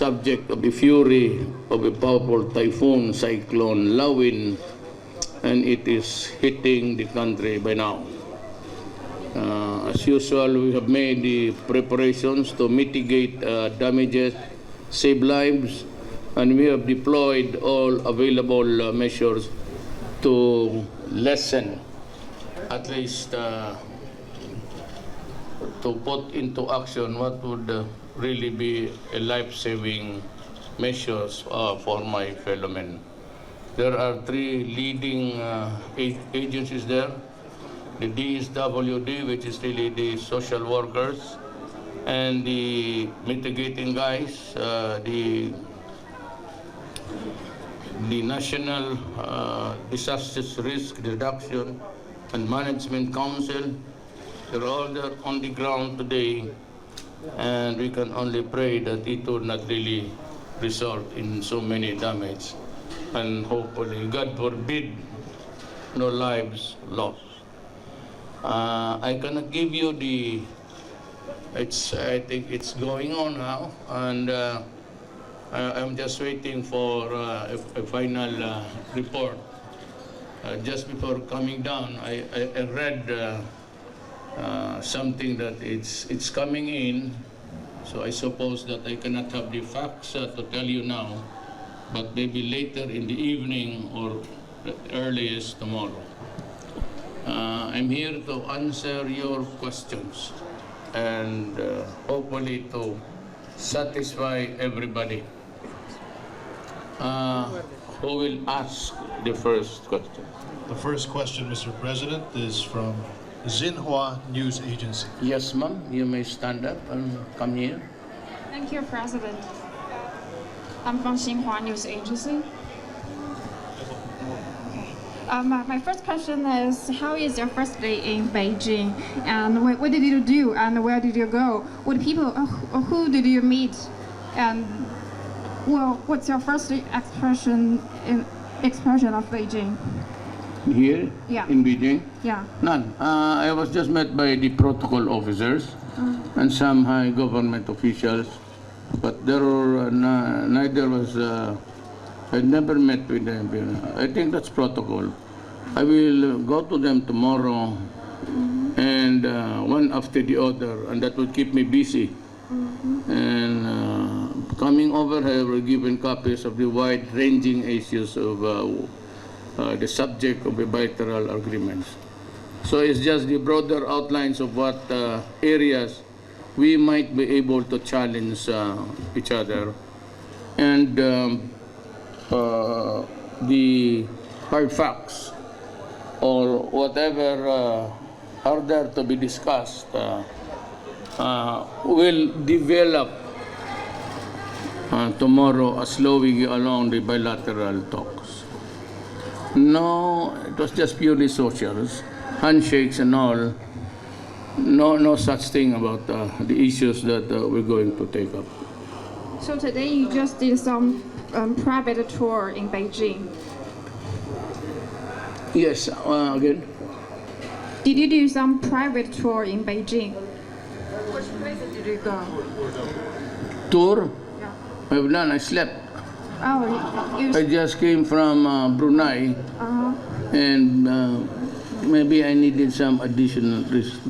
subject of the fury of a powerful typhoon cyclone Lawin, and it is hitting the country by now. As usual, we have made the preparations to mitigate damages, save lives, and we have deployed all available measures to lessen, at least to put into action what would really be a life-saving measures for my fellow men. There are three leading agencies there. The DSWD, which is really the social workers, and the mitigating guys, the National Disaster Risk Reduction and Management Council. They're all there on the ground today, and we can only pray that it will not really result in so many damage, and hopefully, God forbid, no lives lost. I cannot give you the, I think it's going on now, and I'm just waiting for a final report. Just before coming down, I read something that it's coming in, so I suppose that I cannot have the facts to tell you now, but maybe later in the evening or the earliest tomorrow. I'm here to answer your questions and hopefully to satisfy everybody. Who will ask the first question? The first question, Mr. President, is from Xinhua News Agency. Yes, ma'am. You may stand up and come here. Thank you, President. I'm from Xinhua News Agency. My first question is, how is your first day in Beijing? And what did you do? And where did you go? What people, who did you meet? And well, what's your first expression of Beijing? Here? Yeah. In Beijing? Yeah. None. I was just met by the protocol officers and some high government officials, but there were neither was. I never met with them. I think that's protocol. I will go to them tomorrow, and one after the other, and that will keep me busy. And coming over here, we're given copies of the wide-ranging issues of the subject of the bilateral agreements. So it's just the broader outlines of what areas we might be able to challenge each other, and the hard facts or whatever are there to be discussed will develop tomorrow as we go along the bilateral talks. No, it was just purely socials, handshakes and all. No such thing about the issues that we're going to take up. So today you just did some private tour in Beijing. Yes, again? Did you do some private tour in Beijing? Which places did you go? Tour? Yeah. I've done, I slept. Oh, I just came from Brunei, and maybe I needed some additional rest.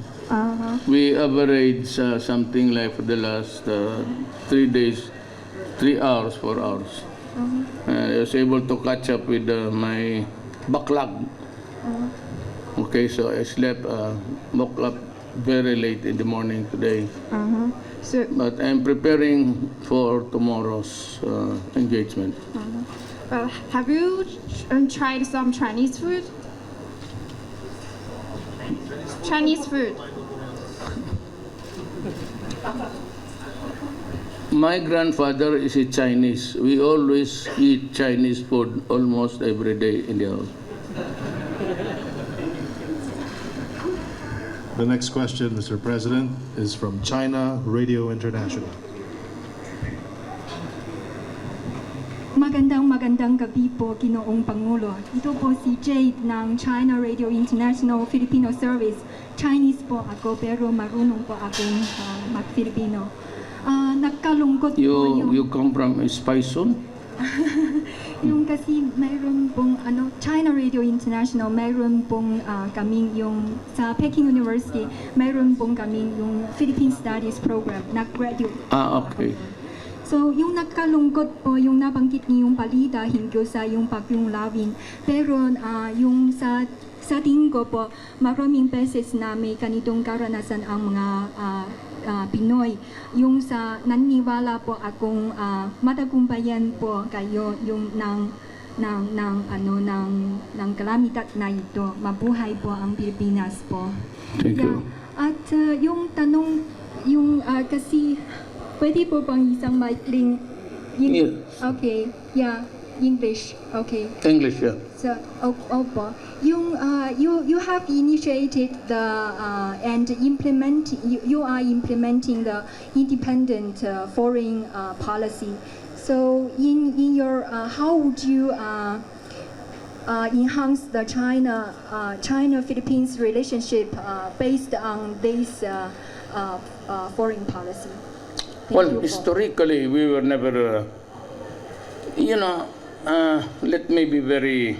We averaged something like for the last 3 days, 3 hours, 4 hours. I was able to catch up with my backlog. Okay, so I slept, woke up very late in the morning today. So, But I'm preparing for tomorrow's engagement. have you tried some Chinese food? Chinese food. My grandfather is a Chinese. We always eat Chinese food almost every day in the house. The next question, Mr. President, is from China Radio International. Magandang gabi po, Ginoong Pangulo. Ito po si Jade ng China Radio International Filipino Service. Chinese po ako, pero marunong po akong mag-Filipino. Nagkalungkot po You come from a spy zone? yung kasi mayroon pong China Radio International, mayroon pong kaming yung sa Peking University, mayroon pong kaming yung Philippine Studies Program, nag-graduate. Okay. So, yung nagkalungkot po, yung nabanggit niyo yung balita hinggil sa yung Bagyong Lawin. Pero yung sa tingin ko po, maraming beses na may ganitong karanasan ang mga Pinoy. Yung sa naniniwala po akong matagumpayan po kayo yung ng kalamidad na ito. Mabuhay po ang Pilipinas po. Thank you. At yung tanong, yung kasi pwede po bang isang maikling Yes. Okay, yeah, English. Okay. English, yeah. So, opo. Yung you have initiated the and you are implementing the independent foreign policy. So, in your how would you enhance the China-Philippines relationship based on this foreign policy? Well, historically, we were never, let me be very,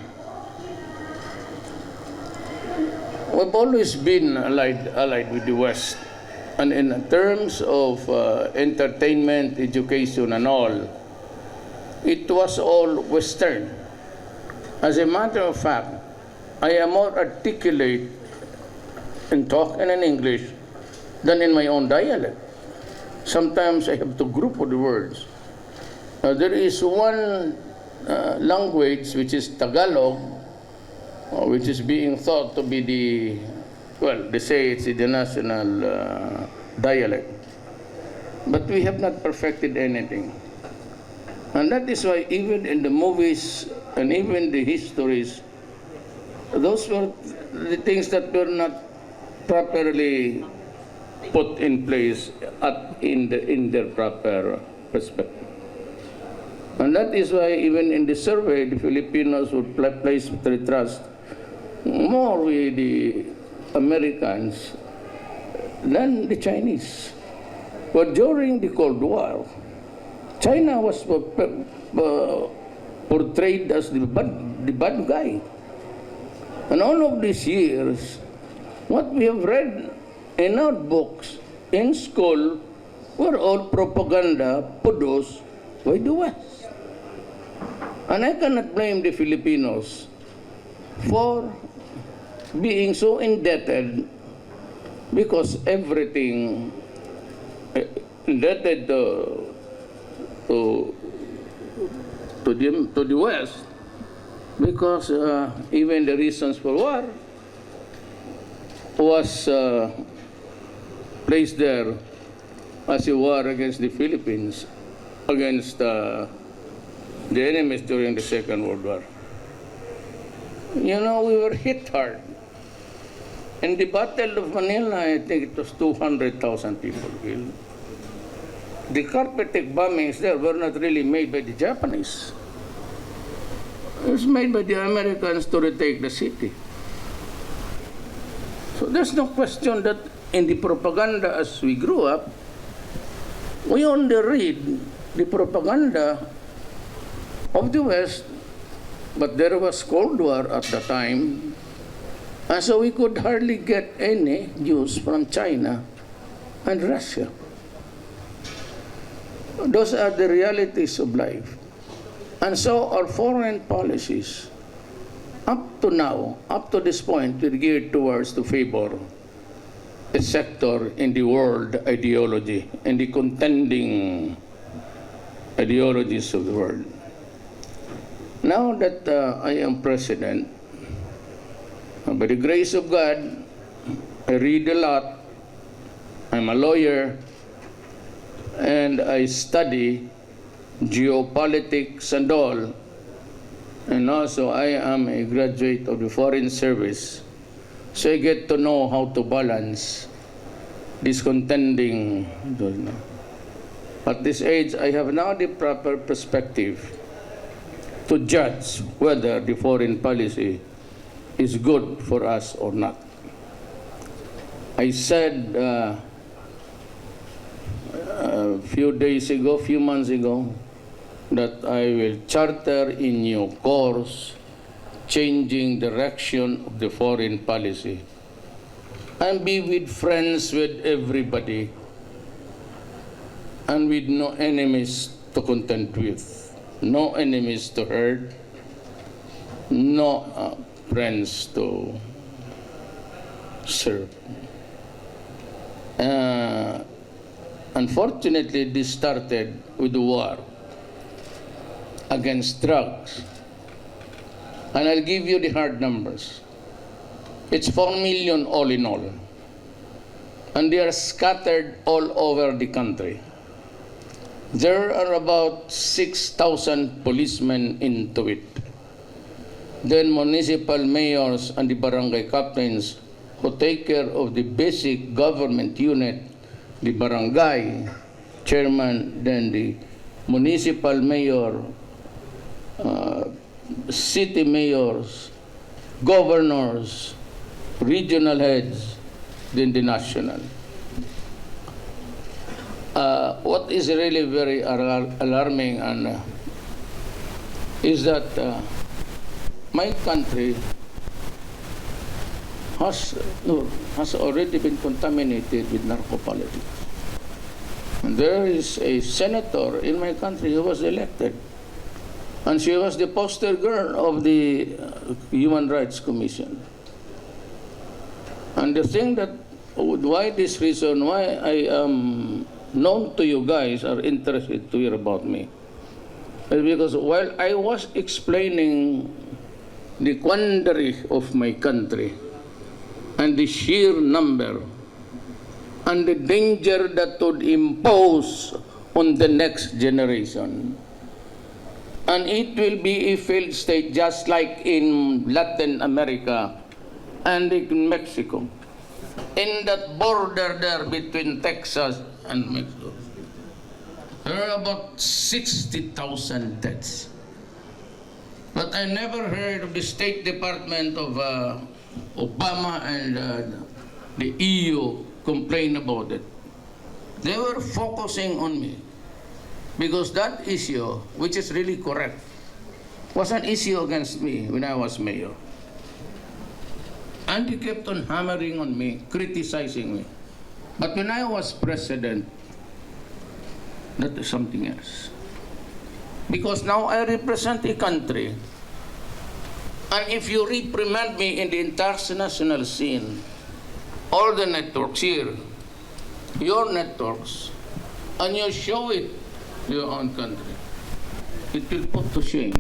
we've always been allied with the West. And in terms of entertainment, education, and all, it was all Western. As a matter of fact, I am more articulate in talk and in English than in my own dialect. Sometimes I have to group the words. There is one language which is Tagalog, which is being thought to be they say it's the national dialect. But we have not perfected anything. And that is why even in the movies and even the histories, those were the things that were not properly put in place in their proper perspective. And that is why even in the survey, the Filipinos would place their trust more with the Americans than the Chinese. But during the Cold War, China was portrayed as the bad guy. And all of these years, what we have read in our books, in school, were all propaganda produced by the West. And I cannot blame the Filipinos for being so indebted because everything indebted to the West because even the reasons for war was placed there as a war against the Philippines, against the enemies during the Second World War. We were hit hard. In the Battle of Manila, I think it was 200,000 people killed. The carpet bombings there were not really made by the Japanese. It was made by the Americans to retake the city. So there's no question that in the propaganda as we grew up, we only read the propaganda of the West, but there was Cold War at the time, and so we could hardly get any news from China and Russia. Those are the realities of life. And so our foreign policies, up to now, up to this point, were geared towards to favor a sector in the world ideology and the contending ideologies of the world. Now that I am president, by the grace of God, I read a lot, I'm a lawyer, and I study geopolitics and all, and also I am a graduate of the Foreign Service, so I get to know how to balance this contending. At this age, I have now the proper perspective to judge whether the foreign policy is good for us or not. I said a few months ago, that I will charter a new course, changing direction of the foreign policy, and be with friends with everybody, and with no enemies to contend with, no enemies to hurt, no friends to serve. Unfortunately, this started with the war against drugs. And I'll give you the hard numbers. It's 4 million all in all. And they are scattered all over the country. There are about 6,000 policemen into it. Then municipal mayors and the barangay captains who take care of the basic government unit, the barangay chairman, then the municipal mayor, city mayors, governors, regional heads, then the national. What is really very alarming and is that my country has already been contaminated with narco-politics. And there is a senator in my country who was elected, and she was the poster girl of the Human Rights Commission. And the thing that, why this reason, why I am known to you guys, are interested to hear about me, is because while I was explaining the quandary of my country, and the sheer number, and the danger that would impose on the next generation. And it will be a failed state just like in Latin America and in Mexico. In that border there between Texas and Mexico, there are about 60,000 deaths. But I never heard of the State Department of Obama and the EU complain about it. They were focusing on me because that issue, which is really correct, was an issue against me when I was mayor. And they kept on hammering on me, criticizing me. But when I was president, that is something else. Because now I represent a country. And if you reprimand me in the international scene, all the networks here, your networks, and you show it to your own country, it will put to shame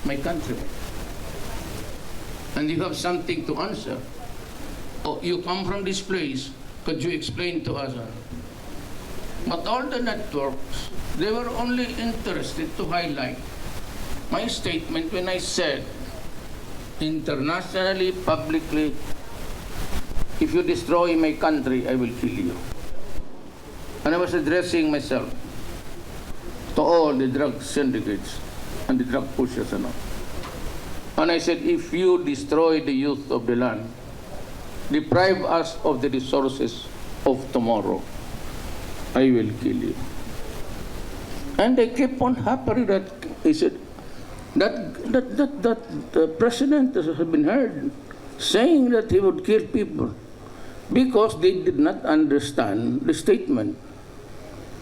my country. And you have something to answer. Oh, you come from this place, could you explain to us? But all the networks, they were only interested to highlight my statement when I said, internationally, publicly, if you destroy my country, I will kill you. And I was addressing myself to all the drug syndicates and the drug pushers and all. And I said, if you destroy the youth of the land, deprive us of the resources of tomorrow, I will kill you. And they kept on happy that he said, that the president has been heard saying that he would kill people because they did not understand the statement,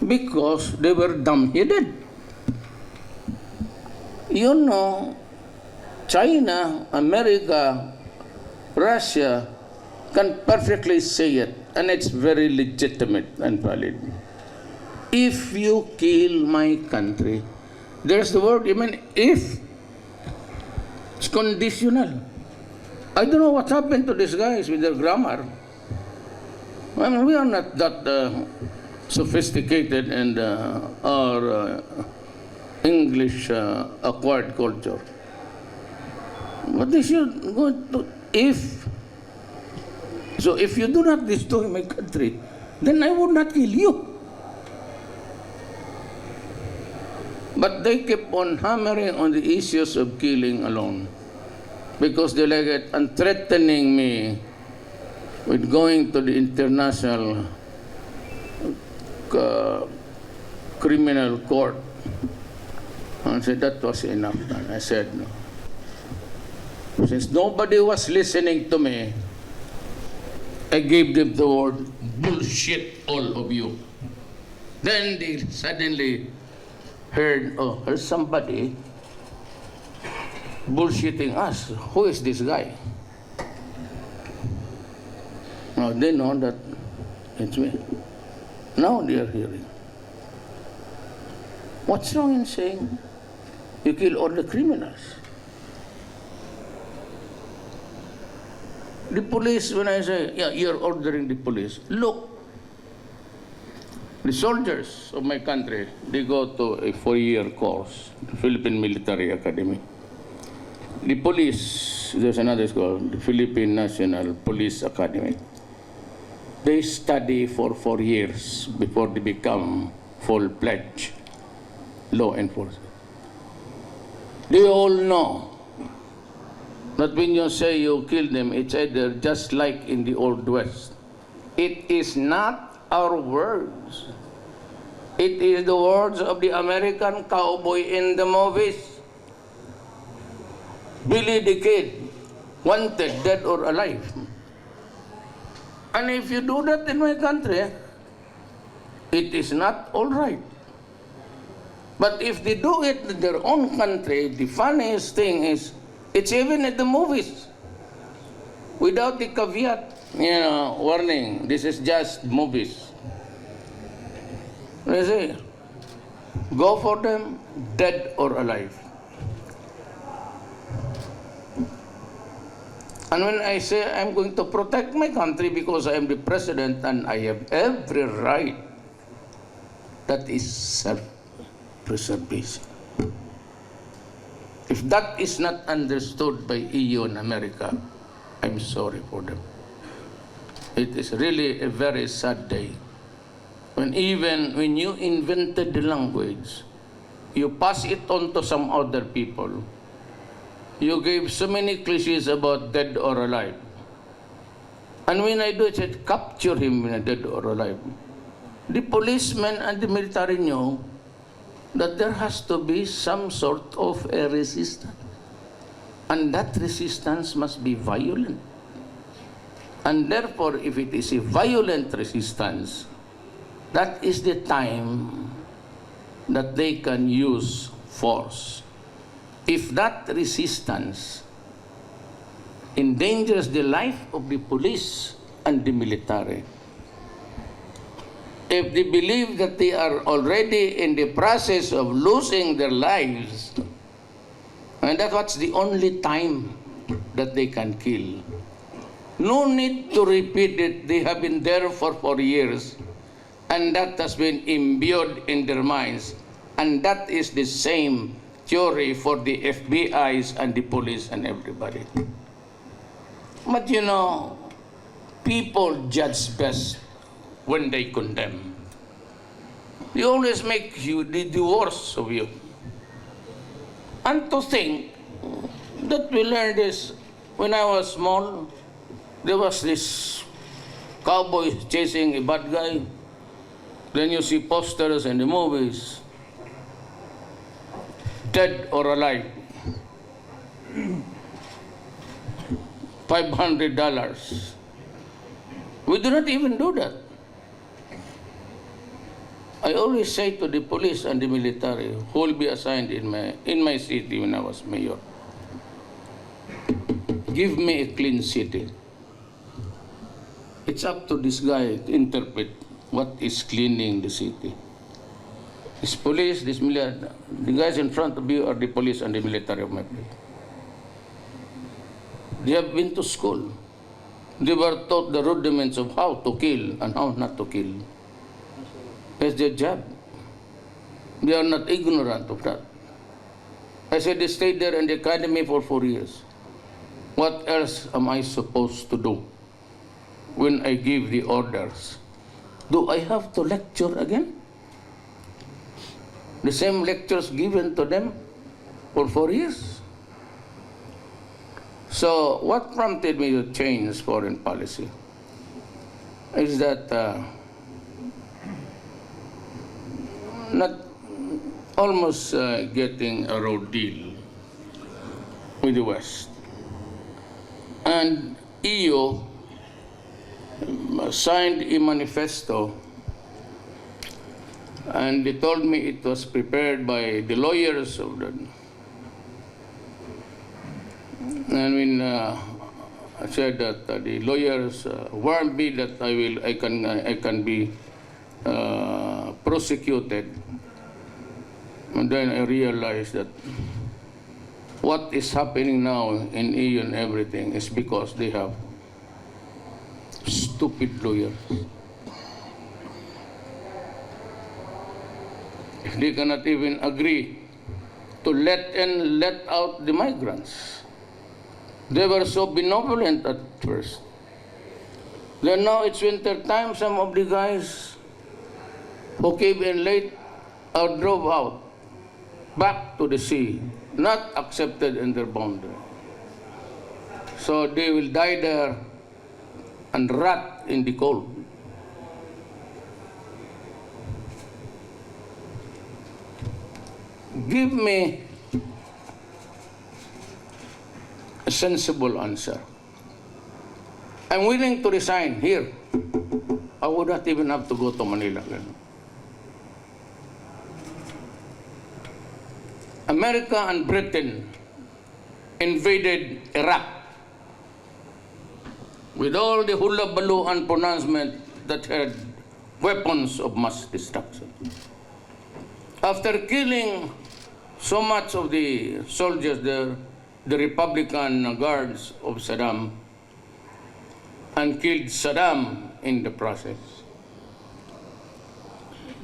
because they were dumb-headed. You know, China, America, Russia can perfectly say it, and it's very legitimate and valid. If you kill my country, there's the word, even if, it's conditional. I don't know what happened to these guys with their grammar. I mean, we are not that sophisticated and our English acquired culture. But they should go to if. So if you do not destroy my country, then I would not kill you. But they kept on hammering on the issues of killing alone, because they like it and threatening me with going to the international criminal court. And said that was enough. And I said, no. Since nobody was listening to me, I gave them the word, bullshit, all of you. Then they suddenly heard, oh, here's somebody bullshitting us. Who is this guy? Now they know that it's me. Now they are hearing. What's wrong in saying you kill all the criminals? The police, when I say, yeah, you're ordering the police, look, the soldiers of my country, they go to a 4-year course, the Philippine Military Academy. The police, there's another school, the Philippine National Police Academy. They study for 4 years before they become full-fledged law enforcement. Do you all know that when you say you kill them, it's either just like in the Old West. It is not our words. It is the words of the American cowboy in the movies. Billy the Kid, wanted, dead or alive. And if you do that in my country, it is not all right. But if they do it in their own country, the funniest thing is, it's even at the movies. Without the caveat, warning, this is just movies. They say, go for them, dead or alive. And when I say I'm going to protect my country because I am the president and I have every right, that is self-preservation. If that is not understood by EU and America, I'm sorry for them. It is really a very sad day. When even when you invented the language, you pass it on to some other people. You gave so many cliches about dead or alive. And when I do it, I said, capture him when dead or alive. The policemen and the military knew that there has to be some sort of a resistance. And that resistance must be violent. And therefore, if it is a violent resistance, that is the time that they can use force. If that resistance endangers the life of the police and the military, if they believe that they are already in the process of losing their lives, and that's what's the only time that they can kill. No need to repeat it. They have been there for 4 years, and that has been imbued in their minds. And that is the same theory for the FBIs and the police and everybody. But people judge best when they condemn. They always make you the worst of you. And to think that we learned this when I was small, there was this cowboy chasing a bad guy. Then you see posters in the movies, dead or alive, $500. We do not even do that. I always say to the police and the military who will be assigned in my city when I was mayor, give me a clean city. It's up to this guy to interpret what is cleaning the city. This police, this military, the guys in front of you are the police and the military of my place. They have been to school. They were taught the rudiments of how to kill and how not to kill. It's their job. They are not ignorant of that. I said they stayed there in the academy for 4 years. What else am I supposed to do when I give the orders? Do I have to lecture again? The same lectures given to them for 4 years? So what prompted me to change foreign policy is that not almost getting a road deal with the West. And EU signed a manifesto, and they told me it was prepared by the lawyers of the. I mean, I said that the lawyers warned me that I can be prosecuted, and then I realized that what is happening now in EU and everything is because they have stupid lawyers. If they cannot even agree to let out the migrants. They were so benevolent at first. Then now it's winter time, some of the guys who came in late or drove out back to the sea, not accepted in their boundary. So they will die there and rot in the cold. Give me a sensible answer. I'm willing to resign here. I would not even have to go to Manila. America and Britain invaded Iraq with all the hullabaloo and pronouncement that had weapons of mass destruction. After killing so much of the soldiers there, the Republican guards of Saddam, and killed Saddam in the process,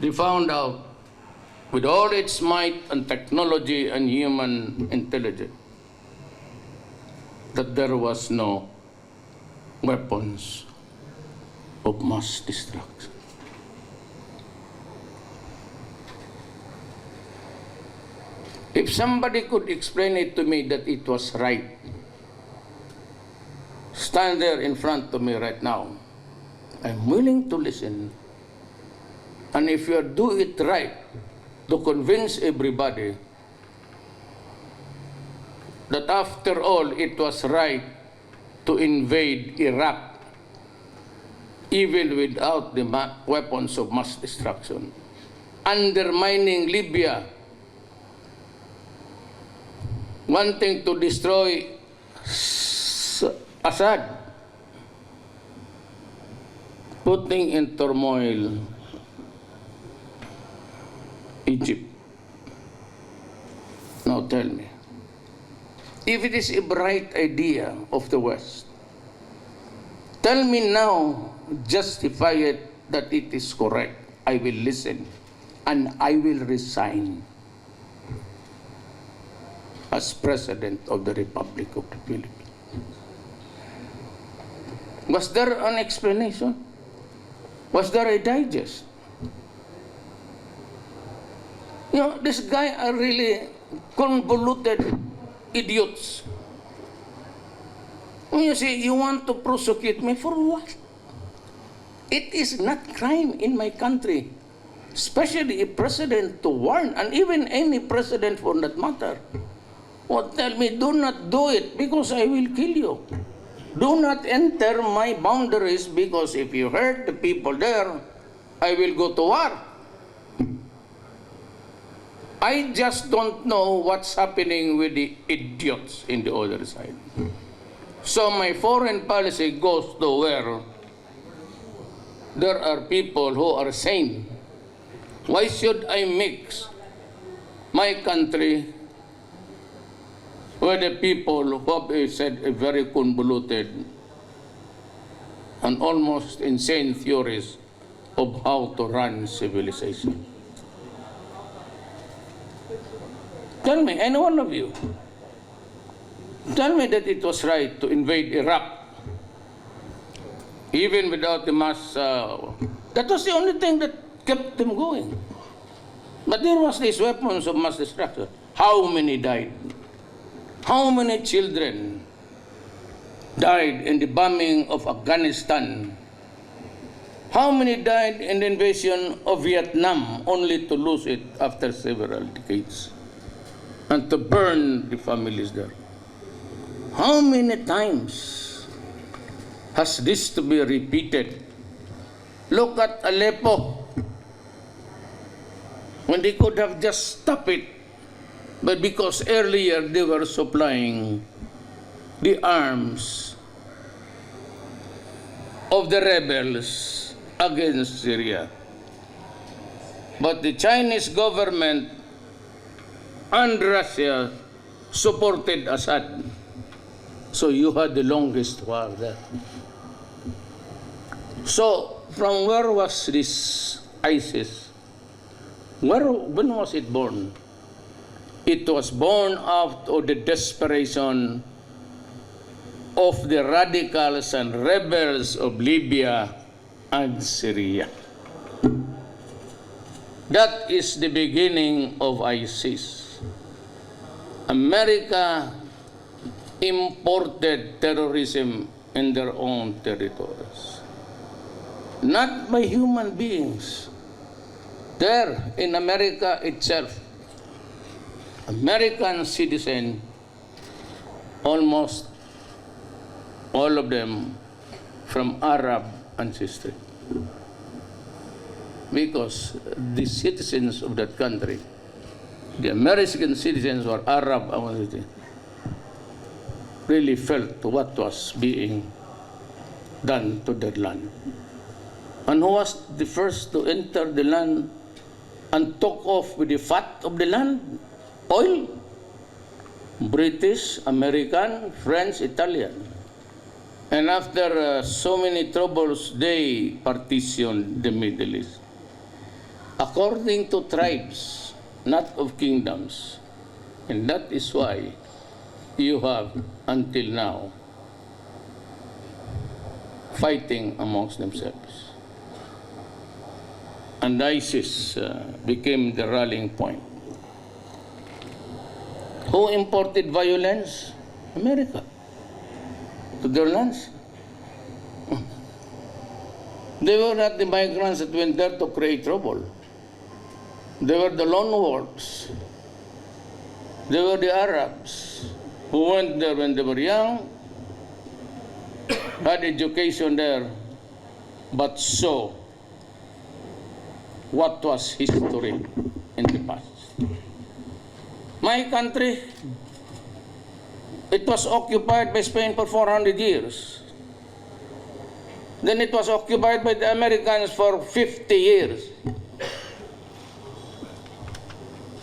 they found out, with all its might and technology and human intelligence, that there was no weapons of mass destruction. If somebody could explain it to me that it was right, stand there in front of me right now. I'm willing to listen. And if you do it right, to convince everybody that after all it was right to invade Iraq, even without the weapons of mass destruction, undermining Libya, wanting to destroy Assad, putting in turmoil Egypt. Now tell me, if it is a bright idea of the West, tell me now, justify it that it is correct. I will listen and I will resign as President of the Republic of the Philippines. Was there an explanation? Was there a digest? You know, this guy are really convoluted idiots. When you say you want to prosecute me, for what? It is not crime in my country, especially a president to warn, and even any president for that matter. Or tell me, do not do it because I will kill you. Do not enter my boundaries because if you hurt the people there, I will go to war. I just don't know what's happening with the idiots in the other side. So my foreign policy goes to where there are people who are sane. Why should I mix my country with the people who have said a very convoluted and almost insane theories of how to run civilization? Tell me, any one of you, tell me that it was right to invade Iraq, even without the mass. That was the only thing that kept them going. But there was these weapons of mass destruction. How many died? How many children died in the bombing of Afghanistan? How many died in the invasion of Vietnam only to lose it after several decades and to burn the families there? How many times has this to be repeated? Look at Aleppo, when they could have just stopped it, but because earlier they were supplying the arms of the rebels against Syria. But the Chinese government and Russia supported Assad. So you had the longest war there. So from where was this ISIS? When was it born? It was born out of the desperation of the radicals and rebels of Libya and Syria. That is the beginning of ISIS. America imported terrorism in their own territories, not by human beings. There in America itself, American citizens, almost all of them from Arab ancestry, because the citizens of that country, the American citizens or Arab ancestry, really felt what was being done to their land. And who was the first to enter the land and took off with the fat of the land? Oil. British, American, French, Italian. And after so many troubles, they partitioned the Middle East according to tribes, not of kingdoms. And that is why you have, until now, fighting amongst themselves. And ISIS became the rallying point. Who imported violence? America. To their lands. They were not the migrants that went there to create trouble. They were the lone wolves. They were the Arabs who went there when they were young, had education there, but saw what was history in the past. My country, it was occupied by Spain for 400 years. Then it was occupied by the Americans for 50 years.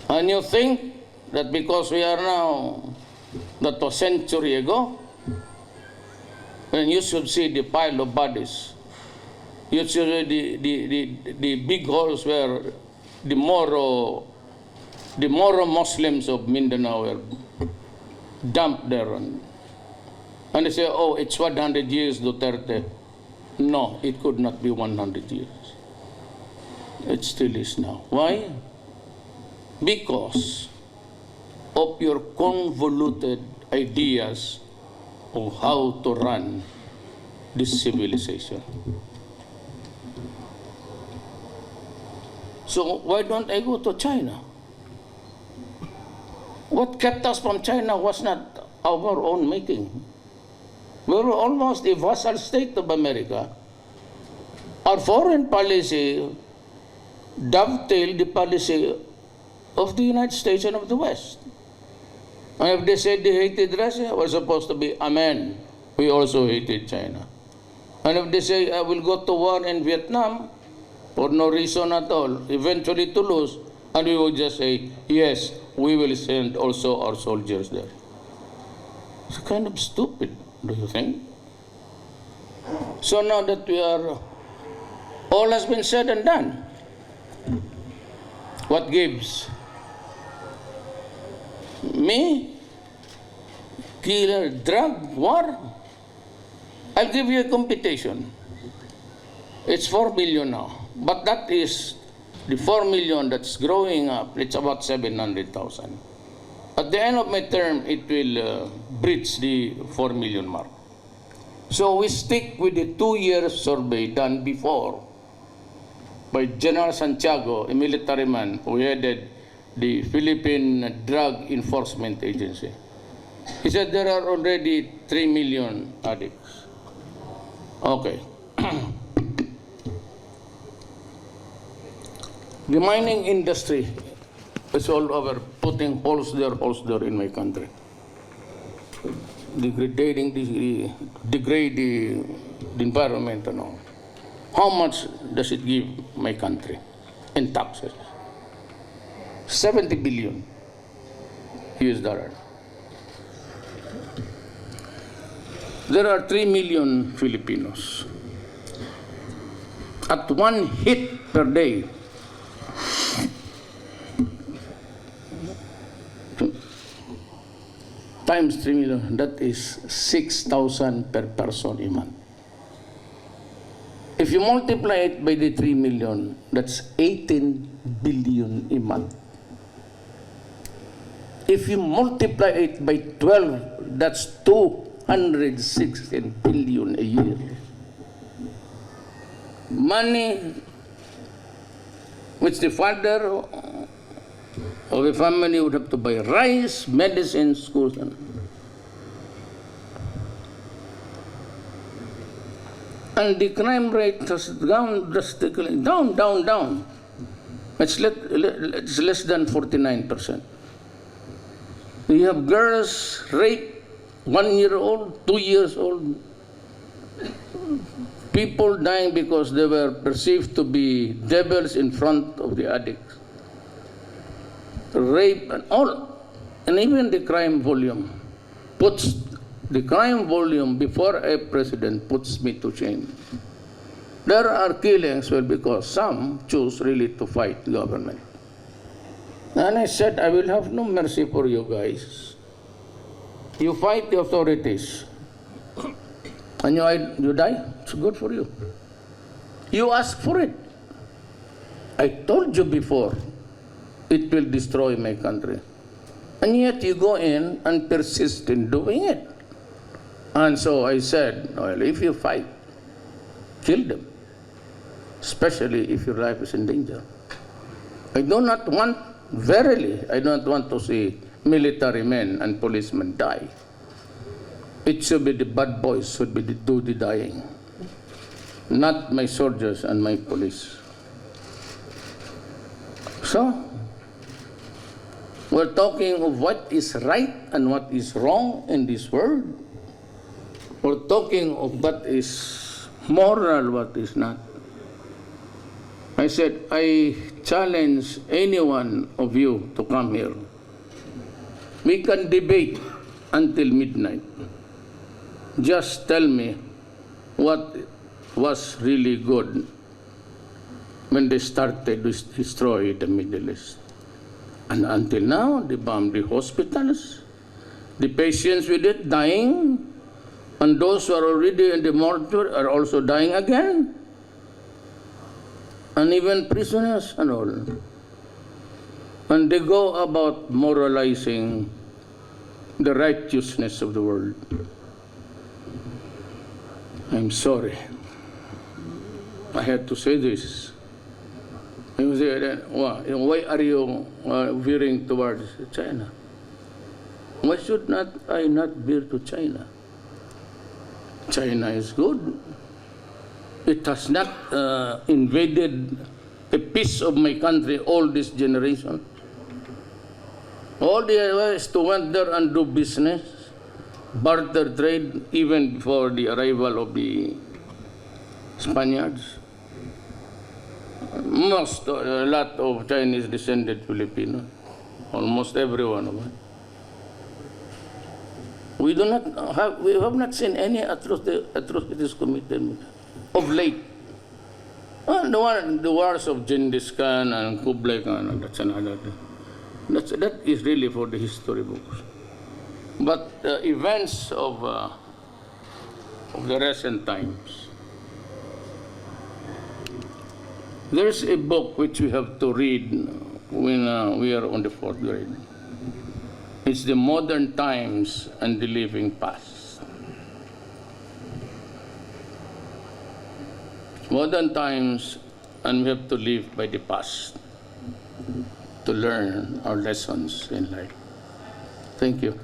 And you think that because we are now, that was a century ago, when you should see the pile of bodies, you should see the big holes where the Moro Muslims of Mindanao were dumped there. And they say, oh, it's 100 years, Duterte. No, it could not be 100 years. It still is now. Why? Because of your convoluted ideas of how to run this civilization. So why don't I go to China? What kept us from China was not our own making. We were almost a vassal state of America. Our foreign policy dovetailed the policy of the United States and of the West. And if they said they hated Russia, we're supposed to be, amen, we also hated China. And if they say, I will go to war in Vietnam, for no reason at all, eventually to lose, and we will just say, yes, we will send also our soldiers there. It's kind of stupid, do you think? So now that we are, all has been said and done, what gives? Me? Killer, drug, war? I'll give you a computation. It's 4 billion now, but that is the 4 million that's growing up. It's about 700,000. At the end of my term, it will breach the 4 million mark. So we stick with the 2-year survey done before by General Santiago, a military man who headed the Philippine Drug Enforcement Agency. He said there are already 3 million addicts. Okay. The mining industry is all over putting holes there in my country. Degrade the environment and all. How much does it give my country in taxes? 70 billion US dollars. There are 3 million Filipinos. At one hit per day, times 3 million, that is 6,000 per person a month. If you multiply it by the 3 million, that's 18 billion a month. If you multiply it by 12, that's 216 billion a year. Money which the father of a family would have to buy rice, medicine, schools. And the crime rate has gone drastically, down. It's less than 49%. We have girls raped, 1 year old, 2 years old. People dying because they were perceived to be devils in front of the addicts. Rape and all, and even the crime volume puts the crime volume before a president puts me to shame. There are killings, well, because some choose really to fight government. And I said, I will have no mercy for you guys. You fight the authorities, and you die, it's good for you. You ask for it. I told you before, it will destroy my country. And yet you go in and persist in doing it. And so I said, well, if you fight, kill them, especially if your life is in danger. I do not want, verily, I don't want to see military men and policemen die. It should be the bad boys should be do the dying, not my soldiers and my police. So, we're talking of what is right and what is wrong in this world. We're talking of what is moral, what is not. I said, I challenge any one of you to come here. We can debate until midnight. Just tell me what was really good when they started to destroy the Middle East. And until now, they bombed the hospitals, the patients with it dying, and those who are already in the mortuary are also dying again, and even prisoners and all. And they go about moralizing the righteousness of the world. I'm sorry. I had to say this. You say, why are you veering towards China? Why should not I not veer to China? China is good. It has not invaded a piece of my country all this generation. All the idea is to went there and do business, barter trade, even before the arrival of the Spaniards. A lot of Chinese descended Filipinos, almost every one of them. We have not seen any atrocities committed of late. The wars of Genghis Khan and Kublai Khan, that's another thing. That is really for the history books. But the events of the recent times, there's a book which we have to read when we are on the 4th grade. It's The Modern Times and the Living Past. Modern times and we have to live by the past to learn our lessons in life. Thank you.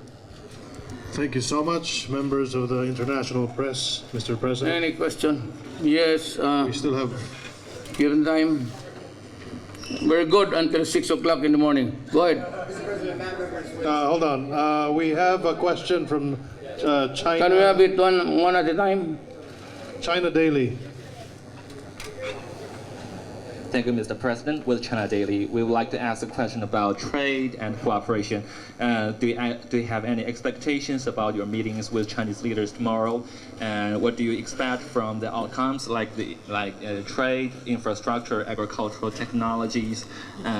Thank you so much, members of the international press, Mr. President. Any question? Yes, We still have given time. We're good until 6 o'clock in the morning. Go ahead. hold on. We have a question from China. Can we have it one at a time? China Daily. Thank you, Mr. President. With China Daily, we would like to ask a question about trade and cooperation. Do you have any expectations about your meetings with Chinese leaders tomorrow? And what do you expect from the outcomes, like trade, infrastructure, agricultural technologies,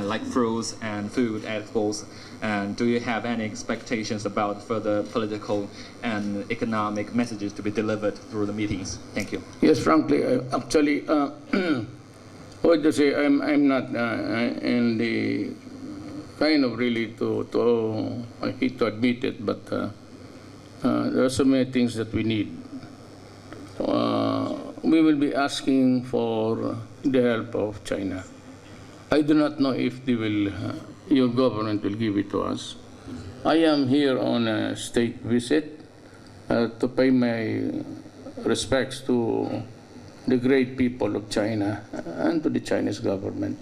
like fruits and food exports? And do you have any expectations about further political and economic messages to be delivered through the meetings? Thank you. Yes, frankly, actually, what to say, I'm not in the kind of really to I hate to admit it, but there are so many things that we need. We will be asking for the help of China. I do not know if they will, your government will give it to us. I am here on a state visit to pay my respects to the great people of China and to the Chinese government.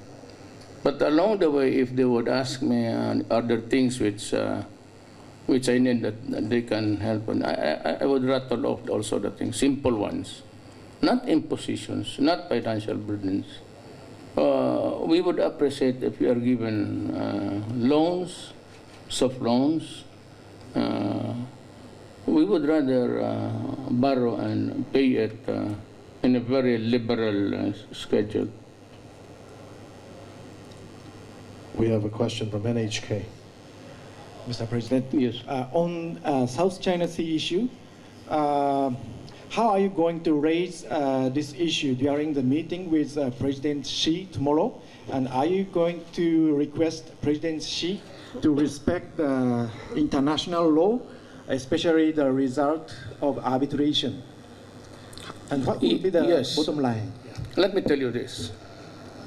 But along the way, if they would ask me other things which I need that they can help, and I would rattle off also the things, simple ones, not impositions, not financial burdens. We would appreciate if we are given loans, soft loans. We would rather borrow and pay it in a very liberal schedule. We have a question from NHK. Mr. President, Yes. On South China Sea issue, how are you going to raise this issue during the meeting with President Xi tomorrow? And are you going to request President Xi to respect the international law, especially the result of arbitration? And what will be the Yes. bottom line? Let me tell you this.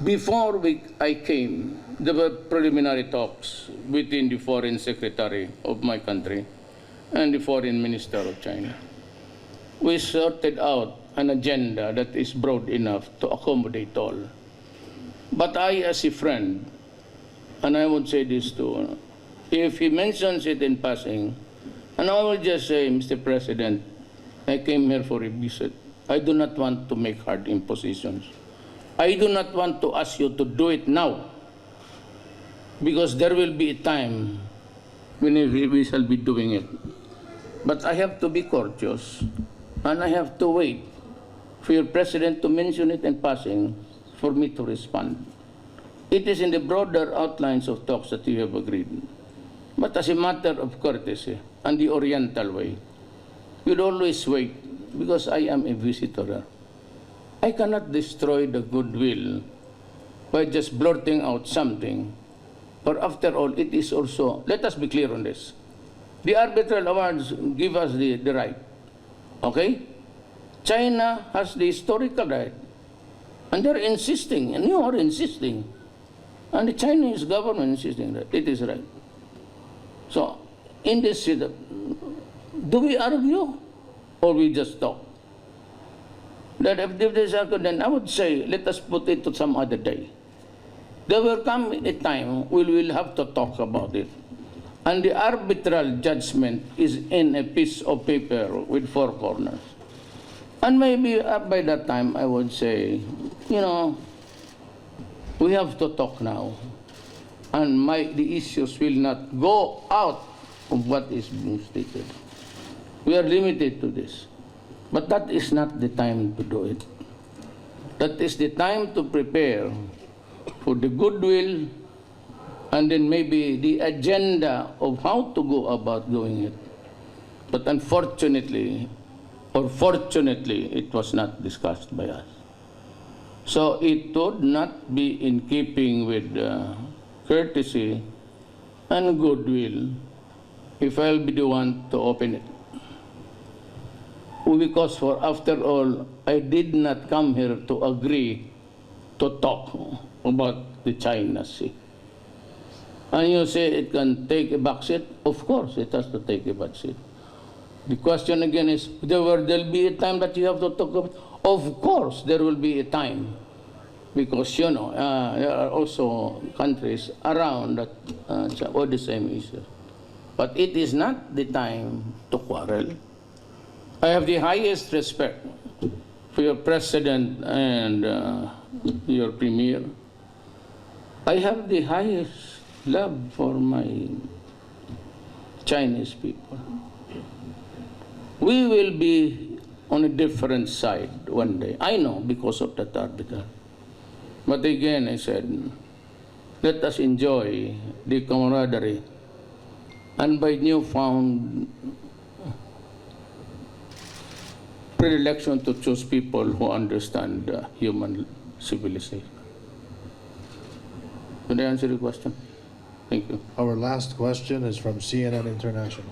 Before I came, there were preliminary talks between the foreign secretary of my country and the foreign minister of China. We sorted out an agenda that is broad enough to accommodate all. But I, as a friend, and I would say this too, if he mentions it in passing, and I will just say, Mr. President, I came here for a visit. I do not want to make hard impositions. I do not want to ask you to do it now, because there will be a time when we shall be doing it. But I have to be courteous, and I have to wait for your president to mention it in passing for me to respond. It is in the broader outlines of talks that you have agreed. But as a matter of courtesy and the Oriental way, you'd always wait, because I am a visitor. I cannot destroy the goodwill by just blurting out something. For after all, it is also, let us be clear on this. The arbitral awards give us the right. Okay? China has the historical right. And they're insisting, and you are insisting. And the Chinese government insisting that it is right. So, in this setup, do we argue or we just talk? That if this is then I would say, let us put it to some other day. There will come a time we will have to talk about it. And the arbitral judgment is in a piece of paper with four corners. And maybe by that time I would say, we have to talk now. And the issues will not go out of what is being stated. We are limited to this. But that is not the time to do it. That is the time to prepare for the goodwill and then maybe the agenda of how to go about doing it. But unfortunately, or fortunately, it was not discussed by us. So it would not be in keeping with courtesy and goodwill if I'll be the one to open it. Because after all, I did not come here to agree to talk about the China Sea. And you say it can take a back seat? Of course, it has to take a back seat. The question again is, there'll be a time that you have to talk about. Of course, there will be a time, because there are also countries around that all the same issue. But it is not the time to quarrel. I have the highest respect for your president and your premier. I have the highest love for my Chinese people. We will be on a different side one day. I know, because of that article. But again, I said, let us enjoy the camaraderie and by newfound predilection to choose people who understand human civilization. Did I answer your question? Thank you. Our last question is from CNN International.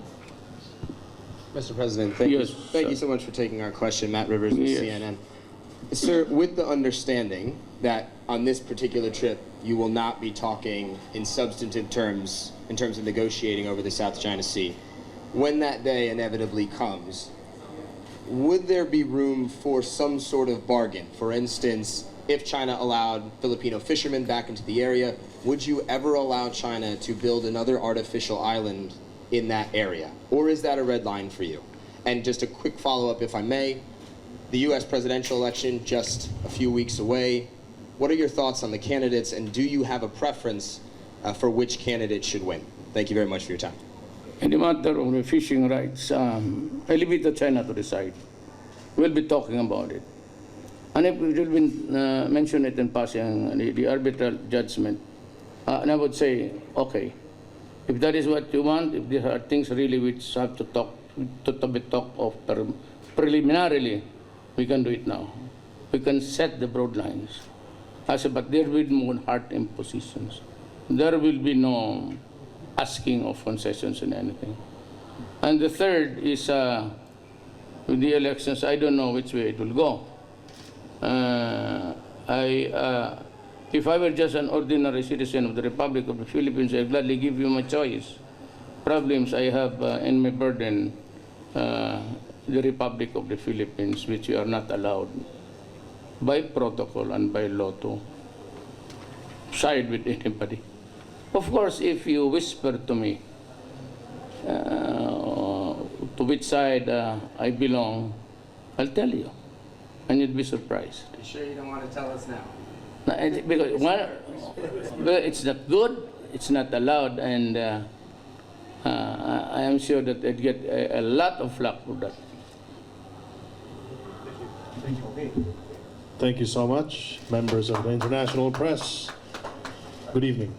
Mr. President, thank Yes, you so much for taking our question. Matt Rivers with Yes. CNN. Sir, with the understanding that on this particular trip you will not be talking in substantive terms in terms of negotiating over the South China Sea, when that day inevitably comes, would there be room for some sort of bargain? For instance, if China allowed Filipino fishermen back into the area, would you ever allow China to build another artificial island in that area? Or is that a red line for you? And just a quick follow-up, if I may, the U.S. presidential election just a few weeks away. What are your thoughts on the candidates, and do you have a preference for which candidate should win? Thank you very much for your time. In the matter of the fishing rights, I leave it to China to decide. We'll be talking about it. And if we will mention it in passing, the arbitral judgment, and I would say, okay, if that is what you want, if there are things really which have to be talked of preliminarily, we can do it now. We can set the broad lines. I said, but there will be no hard impositions. There will be no asking of concessions in anything. And the third is with the elections, I don't know which way it will go. If I were just an ordinary citizen of the Republic of the Philippines, I'd gladly give you my choice. Problems I have in my burden, the Republic of the Philippines, which you are not allowed by protocol and by law to side with anybody. Of course, if you whisper to me to which side I belong, I'll tell you, and you'd be surprised. You sure you don't want to tell us now? Because well, it's not good, it's not allowed, and I am sure that I'd get a lot of flack for that. Thank you so much, members of the international press. Good evening.